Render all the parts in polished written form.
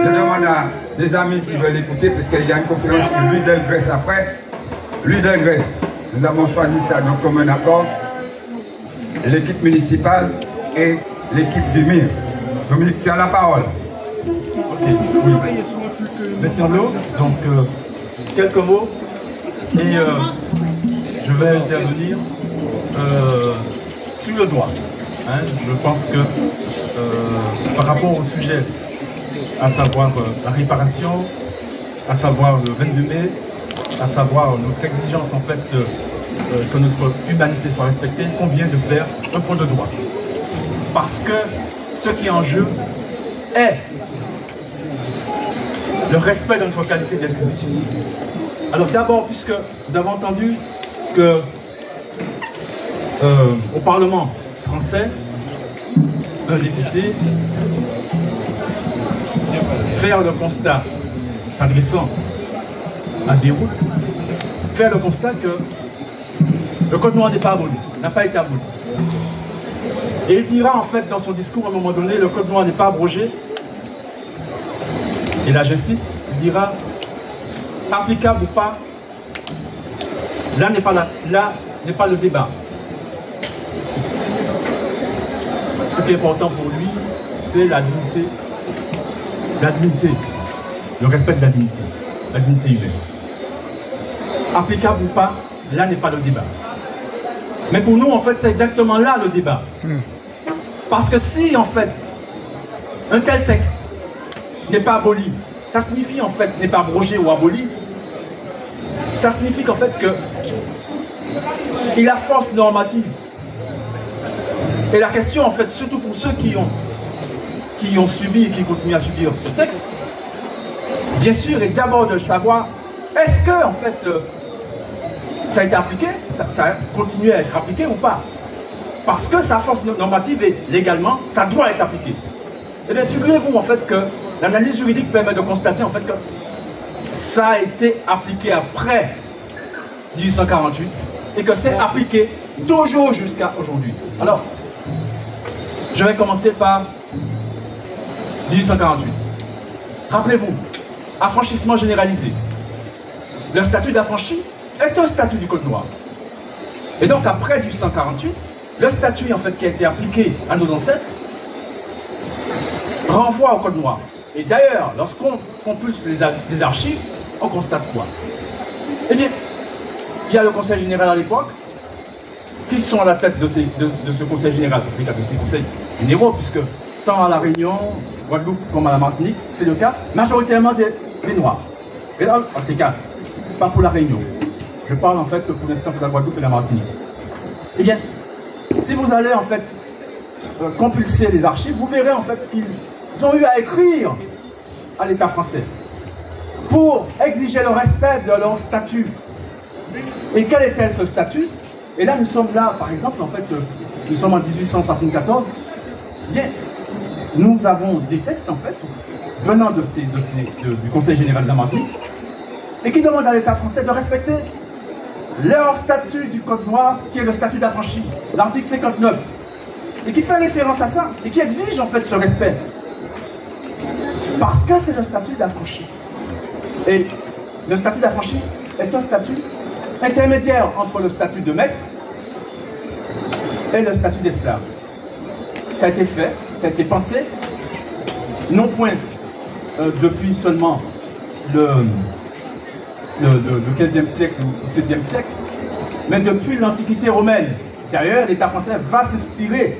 Je demande à des amis qui veulent écouter, puisqu'il y a une conférence sur l'huile de graisse après. L'huile de graisse, nous avons choisi ça donc comme un accord. L'équipe municipale et l'équipe du MIR. Dominique, tu as la parole. Ok, oui. Merci Arnaud. Donc, quelques mots. Et je vais intervenir sur le droit. Hein, je pense que par rapport au sujet, à savoir la réparation, à savoir le 22 mai, à savoir notre exigence en fait que notre humanité soit respectée, il convient de faire un point de droit. Parce que ce qui est en jeu est le respect de notre qualité d'être humain. Alors d'abord, puisque nous avons entendu que au Parlement français, un député faire le constat, s'adressant à Beyrouth, faire le constat que le Code noir n'est pas aboli, n'a pas été aboli. Et il dira en fait dans son discours à un moment donné, le Code noir n'est pas abrogé. Et là j'insiste, il dira applicable ou pas, là n'est pas le débat. Ce qui est important pour lui, c'est la dignité, le respect de la dignité humaine. Applicable ou pas, là n'est pas le débat. Mais pour nous, en fait, c'est exactement là le débat. Parce que si, en fait, un tel texte n'est pas aboli, ça signifie, en fait, n'est pas abrogé ou aboli, ça signifie qu'en fait, que il a force normative. Et la question, en fait, surtout pour ceux qui ont subi et qui continuent à subir ce texte, bien sûr, est d'abord de savoir, est-ce que, en fait, ça a été appliqué, ça a continué à être appliqué ou pas? Parce que sa force normative et légalement, ça doit être appliqué. Eh bien, figurez-vous, en fait, que l'analyse juridique permet de constater, en fait, que ça a été appliqué après 1848 et que c'est appliqué toujours jusqu'à aujourd'hui. Alors, je vais commencer par 1848. Rappelez-vous, affranchissement généralisé. Le statut d'affranchi est un statut du Code noir. Et donc, après 1848, le statut en fait qui a été appliqué à nos ancêtres renvoie au Code noir. Et d'ailleurs, lorsqu'on compulse les archives, on constate quoi? Eh bien, il y a le Conseil général à l'époque, qui sont à la tête de ce Conseil général, de ces conseils généraux, puisque tant à la Réunion, Guadeloupe comme à la Martinique, c'est le cas, majoritairement des Noirs. Et là, en tout cas, pas pour la Réunion. Je parle en fait pour l'instant pour la Guadeloupe et la Martinique. Eh bien, si vous allez en fait compulser les archives, vous verrez en fait qu'ils ont eu à écrire à l'État français pour exiger le respect de leur statut. Et quel était ce statut? Et là, nous sommes là, par exemple, en fait, nous sommes en 1874. Bien, nous avons des textes, en fait, venant du Conseil général de la Martinique, et qui demandent à l'État français de respecter leur statut du Code noir, qui est le statut d'affranchi, l'article 59, et qui fait référence à ça, et qui exige, en fait, ce respect. Parce que c'est le statut d'affranchi. Et le statut d'affranchi est un statut intermédiaire entre le statut de maître et le statut d'esclave. Ça a été fait, ça a été pensé, non point depuis seulement le 15e siècle ou 16e siècle, mais depuis l'Antiquité romaine. D'ailleurs, l'État français va s'inspirer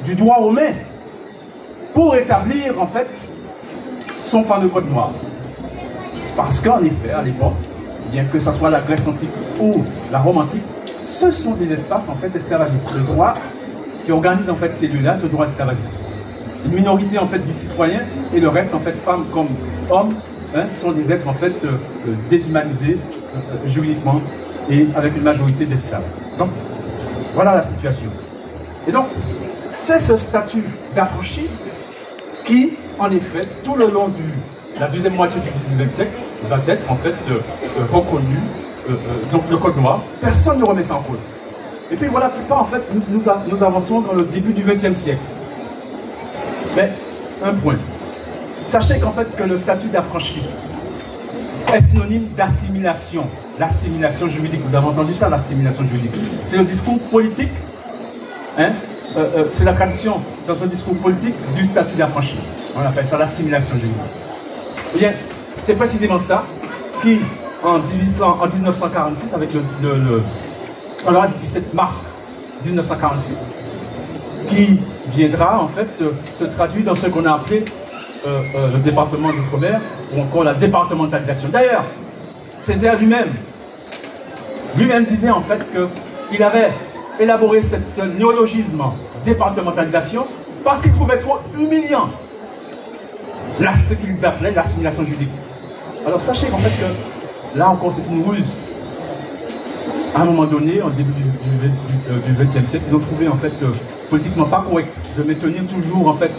du droit romain pour établir en fait son fameux Code noir. Parce qu'en effet, à l'époque, bien que ce soit la Grèce antique ou la Rome antique, ce sont des espaces en fait esclavagistes. Le droit qui organise en fait ces lieux-là, le droit esclavagiste. Une minorité en fait des citoyens et le reste en fait femmes comme hommes, hein, sont des êtres en fait déshumanisés juridiquement et avec une majorité d'esclaves. Donc voilà la situation. Et donc c'est ce statut d'affranchi qui, en effet, tout le long de la deuxième moitié du 19e siècle, va être en fait reconnu, donc le Code noir, personne ne remet ça en cause. Et puis voilà, en fait, nous avançons dans le début du XXe siècle. Mais, un point, Sachez qu'en fait que le statut d'affranchi est synonyme d'assimilation. L'assimilation juridique, vous avez entendu ça, l'assimilation juridique. C'est le discours politique, hein, c'est la traduction dans un discours politique du statut d'affranchi. On appelle ça l'assimilation juridique. Eh bien, c'est précisément ça qui, en 1946, avec la loi du 17 mars 1946, qui viendra en fait se traduire dans ce qu'on a appelé le département d'outre-mer, ou encore la départementalisation. D'ailleurs, Césaire lui-même disait en fait qu'il avait élaboré ce néologisme départementalisation parce qu'il trouvait trop humiliant ce qu'ils appelaient l'assimilation juridique. Alors sachez qu'en fait que là encore c'est une ruse. À un moment donné, en début du XXe siècle, ils ont trouvé en fait politiquement pas correct de maintenir toujours en fait,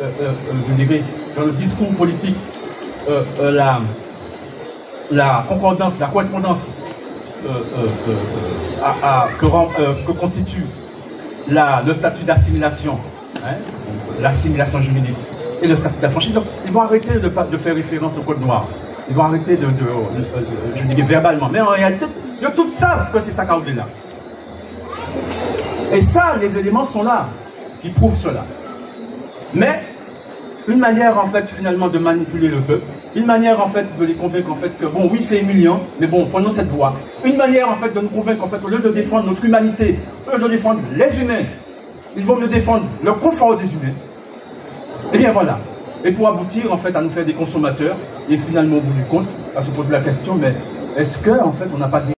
je dirais, dans le discours politique la concordance, la correspondance que constitue le statut d'assimilation, hein, l'assimilation juridique et le statut d'affranchi. Donc ils vont arrêter de faire référence au code noir. Ils vont arrêter je dirais verbalement. Mais en réalité, ils tous savent que c'est ça qu'a là. Et ça, les éléments sont là, qui prouvent cela. Mais, une manière en fait finalement de manipuler le peuple, une manière en fait de les convaincre en fait que bon oui c'est humiliant, mais bon prenons cette voie. Une manière en fait de nous convaincre en fait au lieu de défendre notre humanité, au lieu de défendre les humains, ils vont nous défendre le confort des humains. Et bien voilà. Et pour aboutir en fait à nous faire des consommateurs, et finalement au bout du compte, à se poser la question, mais est-ce que en fait on n'a pas